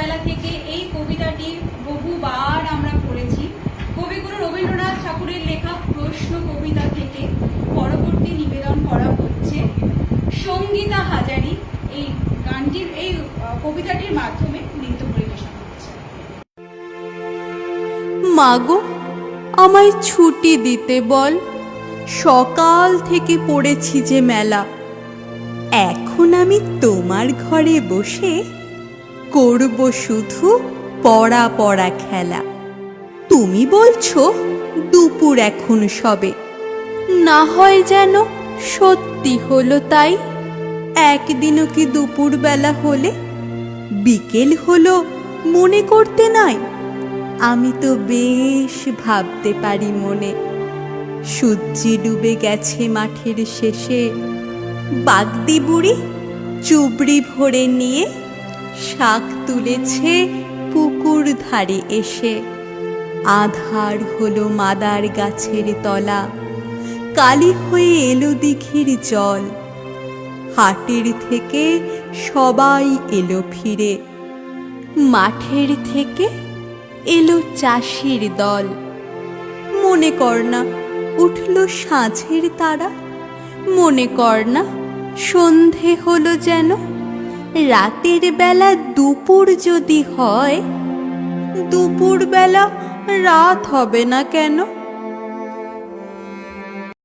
ছোটবেলা থেকে এই কবিতাটি বহুবার আমরা পড়েছি। কবিগুরু রবীন্দ্রনাথ ঠাকুরের লেখা প্রশ্ন কবিতা থেকে পরবর্তী নিবেদন করা হচ্ছে সঙ্গীতা হাজারি এই গানটির এই কবিতাটির মাধ্যমে নৃত্য পরিবেশন করছে। মাগো, আমায় ছুটি দিতে বল, সকাল থেকে পড়েছি যে মেলা। এখন আমি তোমার ঘরে বসে করব শুধু পড়া পড়া খেলা। তুমি বলছো দুপুর এখন সবে, না হয় যেন সত্যি হলো তাই। একদিনও কি দুপুর বেলা হলে বিকেল হলো মনে করতে নাই? আমি তো বেশ ভাবতে পারি মনে। সূর্যি ডুবে গেছে মাঠের শেষে, বাগদি বুড়ি চুবড়ি ভরে নিয়ে শাক তুলেছে পুকুর ধারে এসে। আধার হলো মাদার গাছের তলা, কালি হয়ে এলো দিঘির জল। হাটের থেকে সবাই এলো ফিরে, মাঠের থেকে এলো চাষির দল। মনে কর না উঠল সাঁঝের তারা, মনে কর না সন্ধে হলো যেন। রাতের বেলা দুপুর যদি হয়, দুপুর বেলা রাত হবে না কেন?